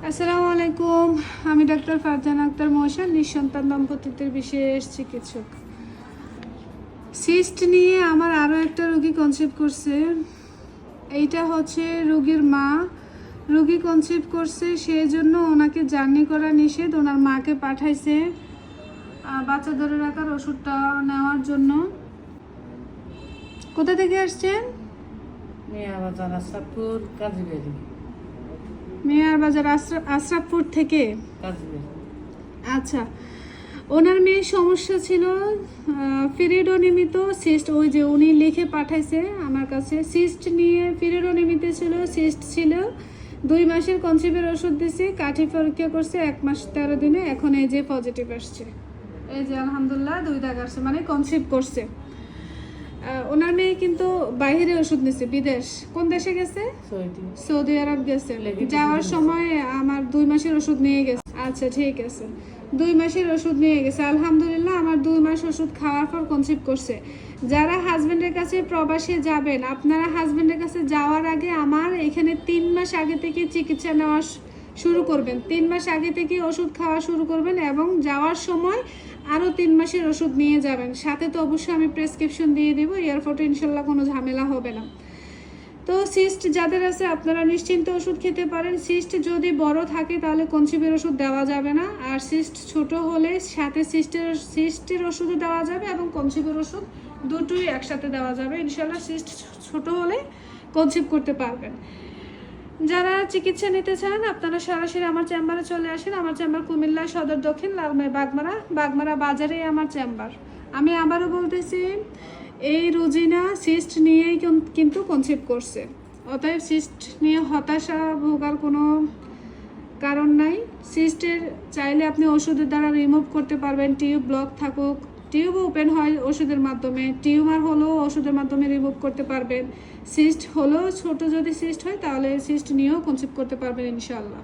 আসসালামু আলাইকুম। আমি ডাক্তার ফারজানা আক্তার মহসেন, নিঃসন্তান দম্পতিদের বিশেষ চিকিৎসক। সিস্ট নিয়ে আমার আরও একটা রোগী কনসিভ করছে। এইটা হচ্ছে রোগীর মা। রোগী কনসিভ করছে, সেই জন্য ওনাকে জার্নি করা নিষেধ। ওনার মাকে পাঠাইছে বাচ্চা ধরে রাখার ওষুধটা নেওয়ার জন্য। কোথা থেকে আসছেন? মেয়ার বাজার আশরাফপুর কাজীবাড়ি। মেয়ার বাজার আশরাফপুর থেকে। কাজীবাড়ি। আচ্ছা, ওনার মেয়ের সমস্যা ছিল পিরিয়ড অনিয়মিত সিস্ট। ওই যে উনি লিখে পাঠাইছে আমার কাছে, সিস্ট নিয়ে পিরিয়ড অনিয়মিত ছিল, সিস্ট ছিল। 2 মাসের কনসিভের ওষুধ দিছি, কাঠি পরীক্ষা করছে 1 মাস 13 দিনে, এখন এই যে পজিটিভ আসছে। এই যে আলহামদুলিল্লাহ 2 দাগ আসছে, মানে কনসিভ করছে। ওনার মেয়ে কিন্তু বাইরে ওষুধ নিছে, বিদেশ। কোন দেশে গেছে? সৌদি আরব গেছে। যাওয়ার সময় আমার 2 মাসের ওষুধ নিয়ে গেছে। আচ্ছা, ঠিক আছে, 2 মাসের ওষুধ নিয়ে গেছে। আলহামদুলিল্লাহ আমার 2 মাস ওষুধ খাওয়ার পর কনসিভ করছে। যারা হাজবেন্ডের কাছে প্রবাসে যাবেন, আপনারা হাজবেন্ডের কাছে যাওয়ার আগে আমার এখানে 3 মাস আগে থেকে চিকিৎসা নেওয়া শুরু করবেন। 3 মাস আগে থেকে ওষুধ খাওয়া শুরু করবেন এবং যাওয়ার সময় আরও 3 মাসের ওষুধ নিয়ে যাবেন। সাথে তো অবশ্যই আমি প্রেসক্রিপশন দিয়ে দেবো, এয়ারপোর্টে ইনশাল্লাহ কোনো ঝামেলা হবে না। তো সিস্ট যাদের আছে আপনারা নিশ্চিন্তে ওষুধ খেতে পারেন। সিস্ট যদি বড় থাকে তাহলে কনসিভের ওষুধ দেওয়া যাবে না, আর সিস্ট ছোট হলে সাথে সিস্টের ওষুধও দেওয়া যাবে এবং কনসিভের ওষুধ দুটোই একসাথে দেওয়া যাবে ইনশাল্লাহ। সিস্ট ছোট হলে কনসিভ করতে পারবেন। যারা চিকিৎসা নিতে চান আপনারা সরাসরি আমার চেম্বারে চলে আসেন। আমার চেম্বার কুমিল্লা সদর দক্ষিণ লালমাই বাগমারা বাজারে আমার চেম্বার। আমি আবারও বলতেছি, এই রুজিনা সিস্ট নিয়েই কিন্তু কনসিভ করছে। অতএব সিস্ট নিয়ে হতাশা ভোগার কোনো কারণ নাই। সিস্টের চাইলে আপনি ওষুধের দ্বারা রিমুভ করতে পারবেন। টিউব ব্লক থাকুক, টিউব ওপেন হয় ওষুধের মাধ্যমে, টিউমার হলেও ওষুধের মাধ্যমে রিমুভ করতে পারবেন। সিস্ট হলেও ছোট যদি সিস্ট হয় তাহলে সিস্ট নিয়েও কনসিভ করতে পারবেন ইনশাআল্লাহ।